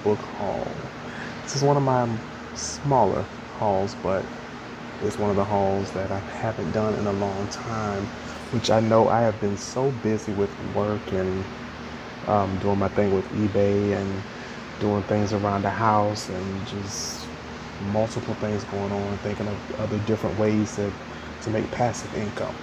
book haul. This is one of my smaller hauls, but it's one of the hauls that I haven't done in a long time, which I know I have been so busy with work and doing my thing with eBay and doing things around the house and just multiple things going on, thinking of other different ways to make passive income,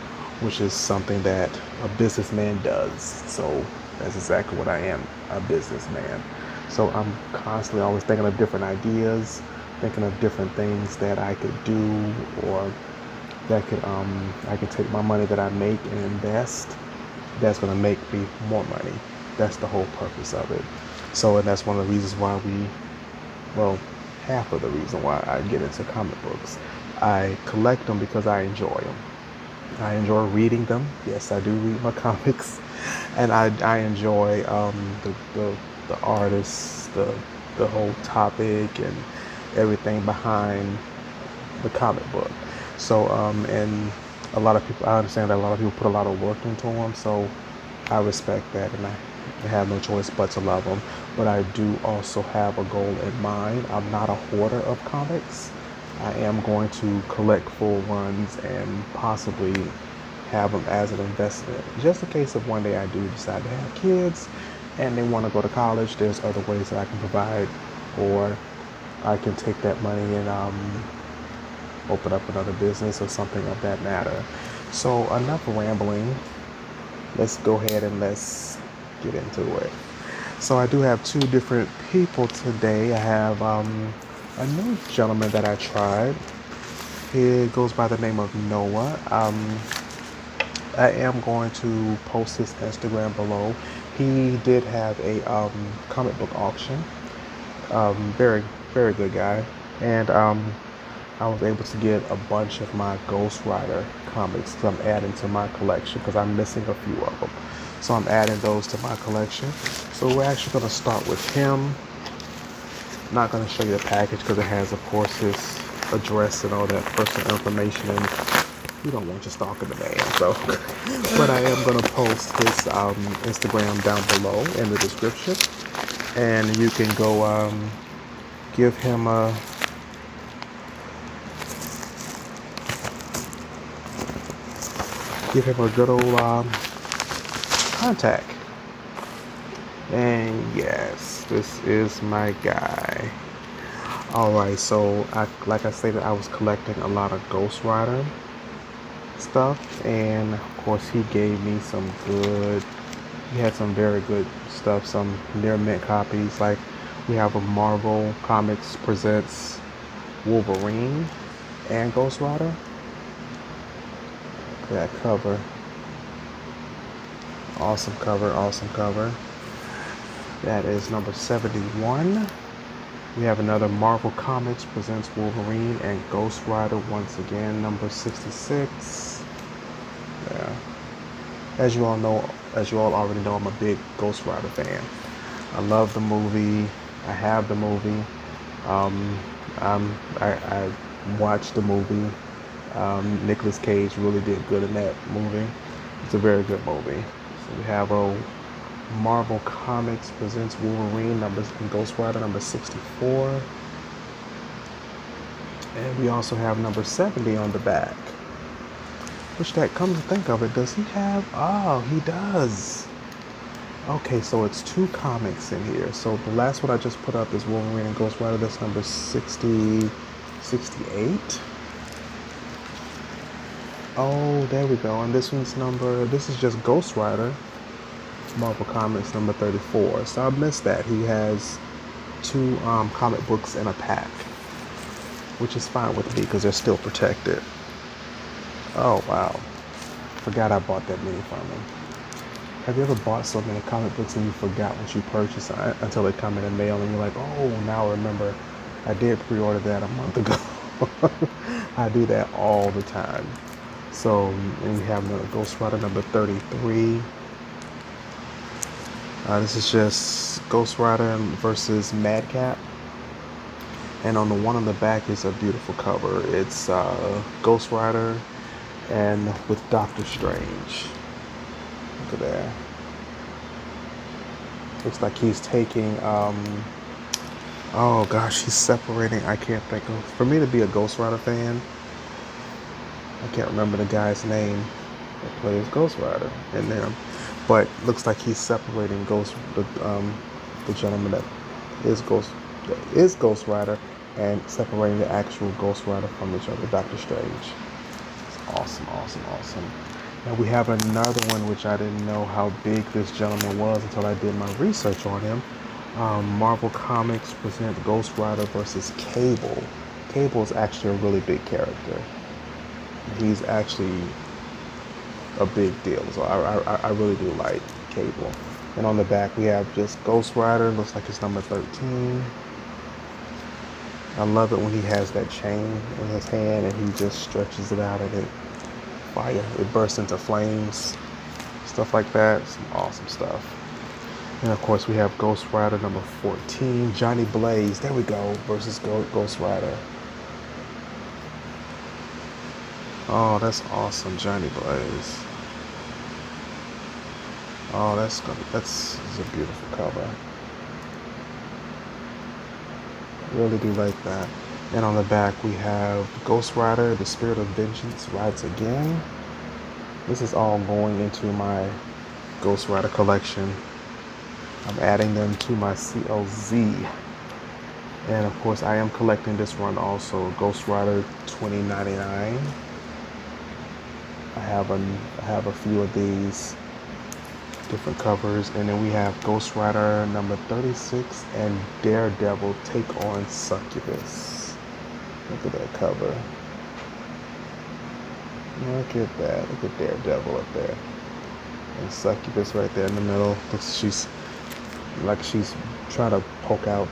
which is something that a businessman does. So that's exactly what I am, a businessman. So I'm constantly always thinking of different ideas, thinking of different things that I could do, or that could I could take my money that I make and invest. That's going to make me more money. That's the whole purpose of it. So, and that's one of the reasons why well, half of the reason why I get into comic books. I collect them because I enjoy them. I enjoy reading them. Yes, I do read my comics, and I enjoy the artists, the whole topic, and everything behind the comic book. So and a lot of people, I understand that a lot of people put a lot of work into them. So I respect that, and I have no choice but to love them. But I do also have a goal in mind. I'm not a hoarder of comics. I am going to collect full ones and possibly have them as an investment. Just in case of one day I do decide to have kids and they want to go to college, there's other ways that I can provide, or I can take that money and open up another business or something of that matter. So enough rambling. Let's go ahead and let's get into it. So I do have two different people today. I have a new gentleman that I tried. He goes by the name of Noah. I am going to post his Instagram below. He did have a comic book auction. Very, very good guy. And I was able to get a bunch of my Ghost Rider comics that I'm adding to my collection because I'm missing a few of them. So I'm adding those to my collection. So we're actually going to start with him. I'm not going to show you the package because it has, of course, his address and all that personal information, and you don't want you stalking the man. So, but I am going to post his Instagram down below in the description, and you can go give him a good old contact. And yes, this is my guy. Alright, so like I stated, I was collecting a lot of Ghost Rider stuff, and of course he had some very good stuff, some near mint copies. Like we have a Marvel Comics presents Wolverine and Ghost Rider. That cover. Awesome cover. That is number 71. We have another Marvel Comics presents Wolverine and Ghost Rider once again, number 66. Yeah. As you all already know, I'm a big Ghost Rider fan. I love the movie. I have the movie. I watched the movie. Nicolas Cage really did good in that movie. It's a very good movie. So we have a Marvel Comics presents Wolverine and Ghost Rider number 64. And we also have number 70 on the back. Which, that comes to think of it, does he have? Oh, he does. Okay, so it's two comics in here. So the last one I just put up is Wolverine and Ghost Rider. That's number 68. Oh, there we go. And this is just Ghost Rider, Marvel Comics number 34. So I missed that. He has two comic books in a pack, which is fine with me because they're still protected. Oh, wow. Forgot I bought that many from him. Have you ever bought so many comic books and you forgot what you purchased until they come in the mail and you're like, oh, now I remember I did pre-order that a month ago. I do that all the time. So, and we have another Ghost Rider number 33. This is just Ghost Rider versus Madcap. And on the one on the back is a beautiful cover. It's Ghost Rider and with Doctor Strange. Look at that. Looks like he's taking Oh gosh, he's separating. I can't think of. For me to be a Ghost Rider fan, I can't remember the guy's name that plays Ghost Rider in there, but looks like he's separating the gentleman that is Ghost Rider and separating the actual Ghost Rider from each other, Doctor Strange. It's awesome, awesome, awesome. And we have another one which I didn't know how big this gentleman was until I did my research on him. Marvel Comics presents Ghost Rider versus Cable. Cable is actually a really big character. He's actually a big deal. So I really do like Cable. And on the back we have just Ghost Rider. Looks like it's number 13. I love it when he has that chain in his hand and he just stretches it out and it bursts into flames. Stuff like that. Some awesome stuff. And of course we have Ghost Rider number 14. Johnny Blaze. There we go. Versus Ghost Rider. Oh, that's awesome, Johnny Blaze. Oh, that's a beautiful cover. Really do like that. And on the back we have Ghost Rider, the Spirit of Vengeance rides again. This is all going into my Ghost Rider collection. I'm adding them to my CLZ. And of course I am collecting this one also, Ghost Rider 2099. I have a few of these different covers, and then we have Ghost Rider number 36 and Daredevil Take on Succubus. Look at that cover. Look at that. Look at Daredevil up there. And Succubus right there in the middle. Looks like she's trying to poke out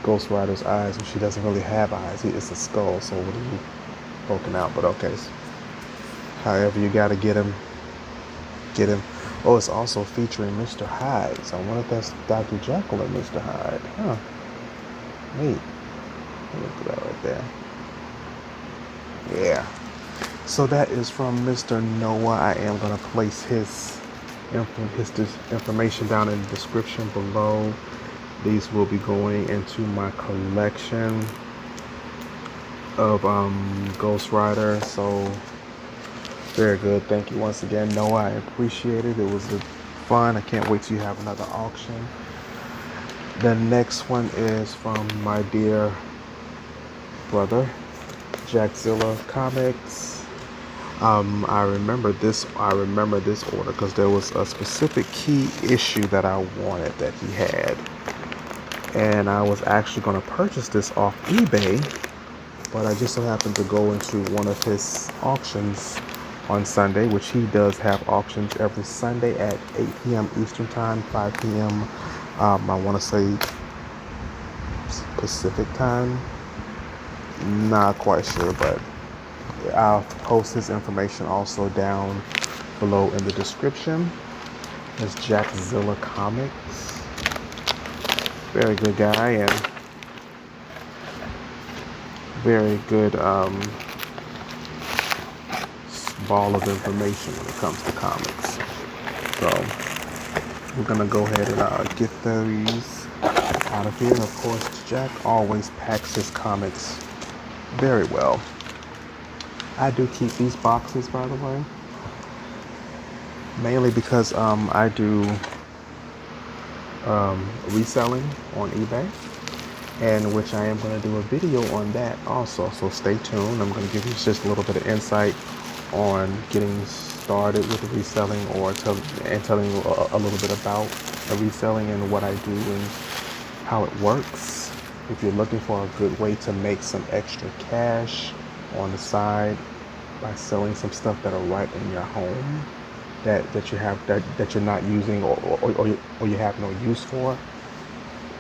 Ghost Rider's eyes, and she doesn't really have eyes. It's a skull, so what are you poking out? But okay. However, you gotta get him. Oh, it's also featuring Mr. Hyde. So I wonder if that's Dr. Jekyll and Mr. Hyde. Huh. Neat. Look at that right there. Yeah. So that is from Mr. Noah. I am gonna place his information down in the description below. These will be going into my collection of Ghost Rider. So very good. Thank you once again, Noah. I appreciate it. It was fun. I can't wait till you have another auction. The next one is from my dear brother, Jackzilla Comics. I remember this order because there was a specific key issue that I wanted that he had. And I was actually going to purchase this off eBay, but I just so happened to go into one of his auctions on Sunday, which he does have auctions every Sunday at 8 p.m. Eastern Time, 5 p.m. I want to say Pacific Time. Not quite sure, but I'll post his information also down below in the description. It's Jackzilla Comics. Very good guy and very good ball of information when it comes to comics. So we're gonna go ahead and get these out of here. And of course, Jack always packs his comics very well. I do keep these boxes, by the way, mainly because I do reselling on eBay, and which I am going to do a video on that also, so stay tuned. I'm going to give you just a little bit of insight on getting started with reselling, or telling you a little bit about reselling and what I do and how it works. If you're looking for a good way to make some extra cash on the side by selling some stuff that are right in your home that you have that you're not using or you have no use for,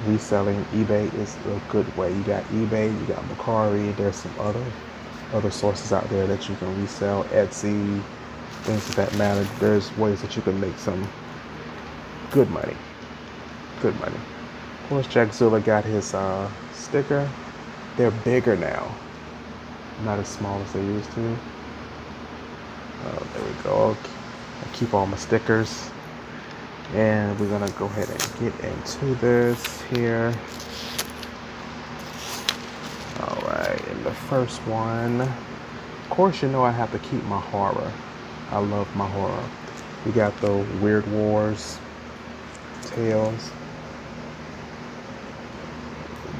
reselling, eBay is a good way. You got eBay, you got Mercari, there's some other sources out there that you can resell, Etsy, things of that matter. There's ways that you can make some good money. Of course, Jackzilla got his sticker. They're bigger now, not as small as they used to. Oh, there we go. I keep all my stickers, and we're gonna go ahead and get into this here. right, and the first one, of course, you know I have to keep my horror. I love my horror. We got the Weird Wars Tales,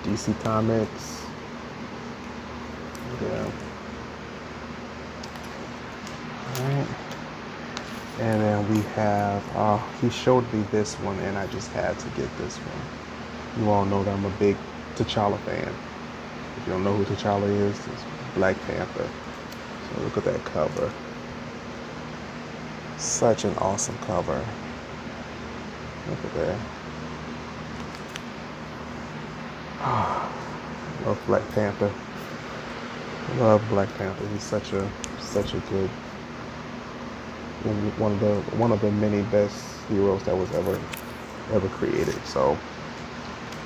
DC Comics. Yeah. Alright. And then we have, he showed me this one and I just had to get this one. You all know that I'm a big T'Challa fan. If you don't know who T'Challa is, it's Black Panther. So look at that cover. Such an awesome cover. Look at that. Love Black Panther. Love Black Panther. He's such a good, one of the many best heroes that was ever created. So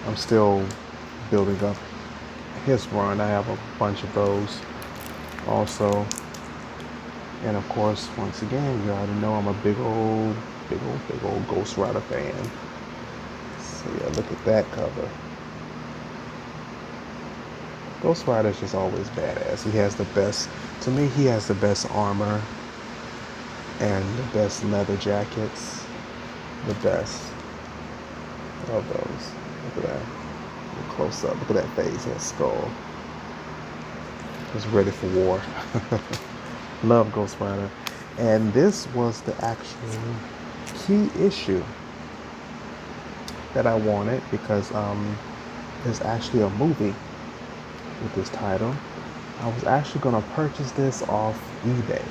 I'm still building up his run. I have a bunch of those also. And of course, once again, you already know I'm a big old Ghost Rider fan. So yeah, look at that cover. Ghost Rider is just always badass. He has the best, to me, he has the best armor and the best leather jackets. The best of those. Look at that. Close up. Look at that face, that skull. He's ready for war. Love Ghost Rider. And this was the actual key issue that I wanted because there's actually a movie with this title. I was actually going to purchase this off eBay,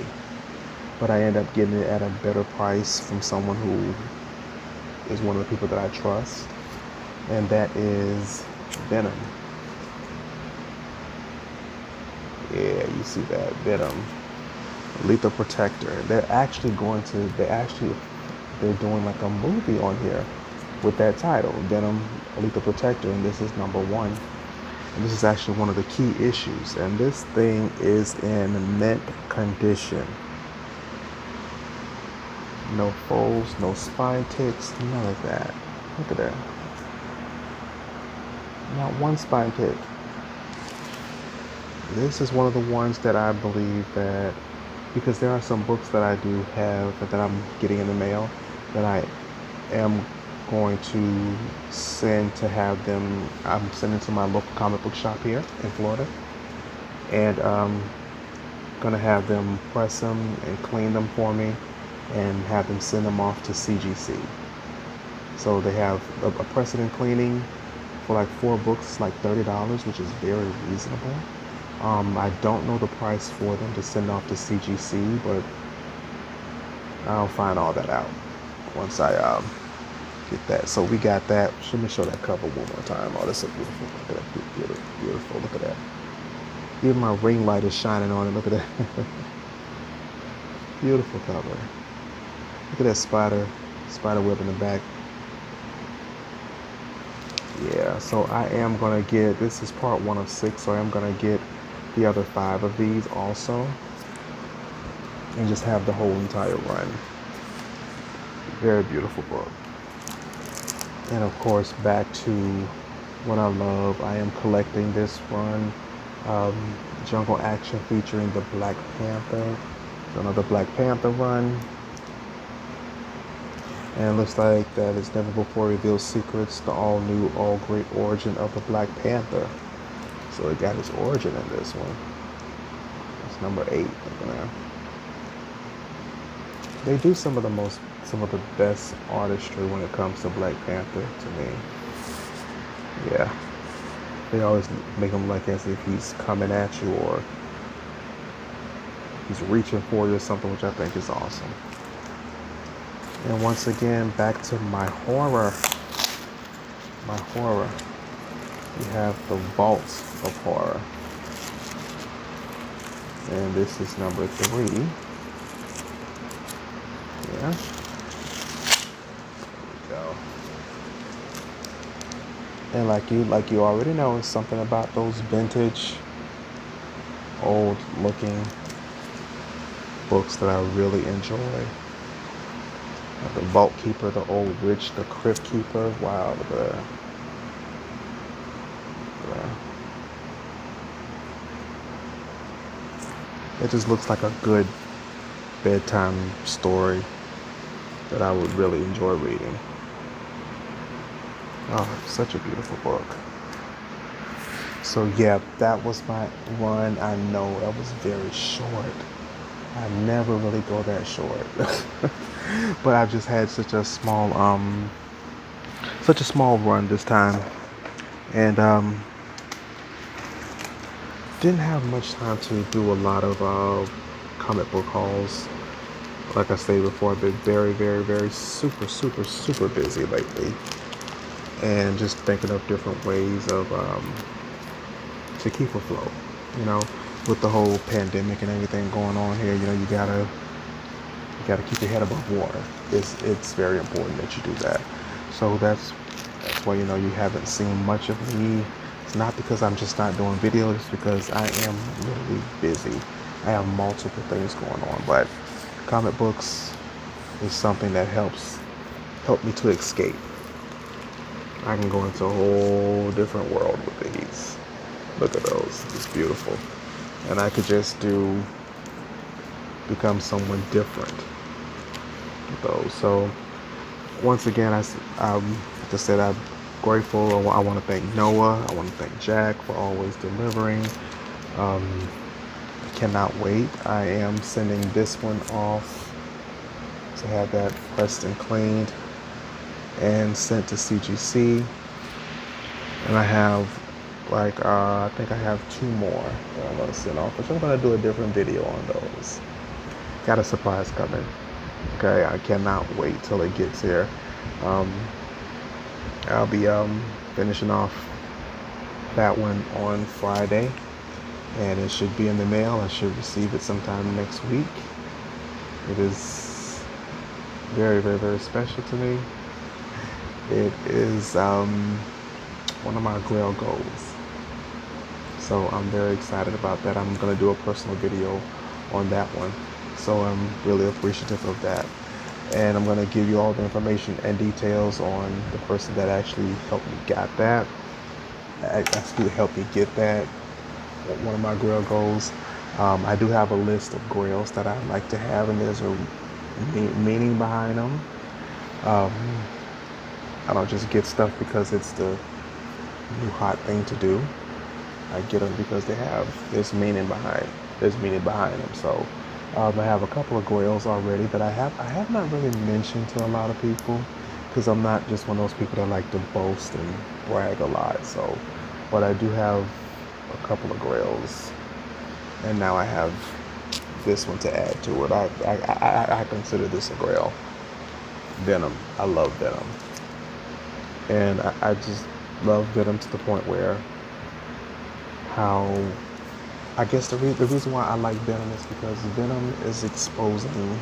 but I ended up getting it at a better price from someone who is one of the people that I trust, and that is Denim. Yeah, you see that, Denim. Lethal Protector. They're doing like a movie on here with that title, Denim Lethal Protector, and this is number 1. And this is actually one of the key issues, and this thing is in mint condition. No folds, no spine ticks, none of that. Look at that. Not one spine tick. This is one of the ones that I believe that, because there are some books that I do have that I'm getting in the mail that I am going to send to have them. I'm sending to my local comic book shop here in Florida, and gonna have them press them and clean them for me and have them send them off to CGC. So they have a pressing and cleaning for like 4 books, like $30, which is very reasonable. I don't know the price for them to send off to CGC, but I'll find all that out once I get that. So we got that. Let me show that cover one more time. Oh, that's so beautiful. Look at that. Beautiful, beautiful. Look at that. Even my ring light is shining on it. Look at that. Beautiful cover. Look at that spider web in the back. Yeah, so I am going to get, this is part 1 of 6, so I am going to get the other 5 of these also, and just have the whole entire run. Very beautiful book. And of course, back to what I love, I am collecting this run, Jungle Action featuring the Black Panther. Another Black Panther run. And it looks like that is Never Before Revealed Secrets, the all-new, all-great origin of the Black Panther. So it got its origin in this one. It's number 8. Look at that. They do some of the best artistry when it comes to Black Panther to me. Yeah. They always make him like as if he's coming at you or he's reaching for you or something, which I think is awesome. And once again, back to my horror. My horror. We have the Vault of Horror. And this is number 3. Yeah. There we go. And like you already know, it's something about those vintage, old looking books that I really enjoy. The Vault Keeper, the Old Witch, the Crypt Keeper. Wow, look at that. It just looks like a good bedtime story that I would really enjoy reading. Oh, such a beautiful book. So yeah, that was my run. I know that was very short. I never really go that short. But I just had such a small run this time. And didn't have much time to do a lot of comic book hauls. Like I said before, I've been very, very, very super busy lately. And just thinking of different ways of to keep afloat. You know, with the whole pandemic and everything going on here, you know, you gotta keep your head above water. It's very important that you do that. So that's why, you know, you haven't seen much of me. It's not because I'm just not doing videos, it's because I am really busy. I have multiple things going on, but comic books is something that help me to escape. I can go into a whole different world with these. Look at those, it's beautiful. And I could just become someone different with those. So once again, like I said, I'm grateful. I want to thank Noah. I want to thank Jack for always delivering. I cannot wait. I am sending this one off to have that pressed and cleaned and sent to CGC. And I have I think I have 2 more that I'm going to send off, which I'm going to do a different video on those. Got a surprise coming. Okay, I cannot wait till it gets here. I'll be finishing off that one on Friday, and it should be in the mail. I should receive it sometime next week. It is very, very, very special to me. It is one of my Grail goals. So I'm very excited about that. I'm going to do a personal video on that one. So I'm really appreciative of that. And I'm going to give you all the information and details on the person that actually helped me get that. Helped me get that. One of my Grail goals. I do have a list of Grails that I like to have, and there's a meaning behind them. I don't just get stuff because it's the new hot thing to do. I get them because there's meaning behind them. So I have a couple of Grails already that I have not really mentioned to a lot of people, because I'm not just one of those people that like to boast and brag a lot. So, but I do have a couple of Grails, and now I have this one to add to it. I consider this a Grail. Denim. I love Denim, and I just love Denim to the point where I guess the reason why I like Denim is because Denim is exposing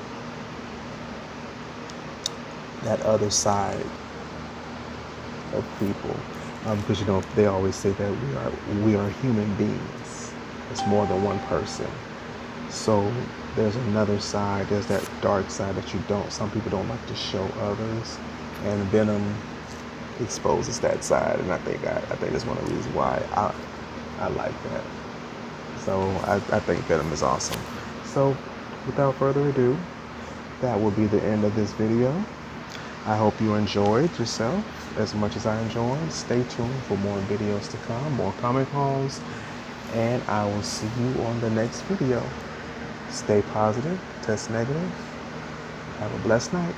that other side of people. Because, you know, they always say that we are human beings. It's more than one person. So there's another side. There's that dark side that some people don't like to show others, and Venom exposes that side. And I think that's one of the reasons why I like that. So I think Venom is awesome. So without further ado, that will be the end of this video. I hope you enjoyed yourself as much as I enjoyed. Stay tuned for more videos to come, more comic hauls, and I will see you on the next video. Stay positive, test negative. Have a blessed night.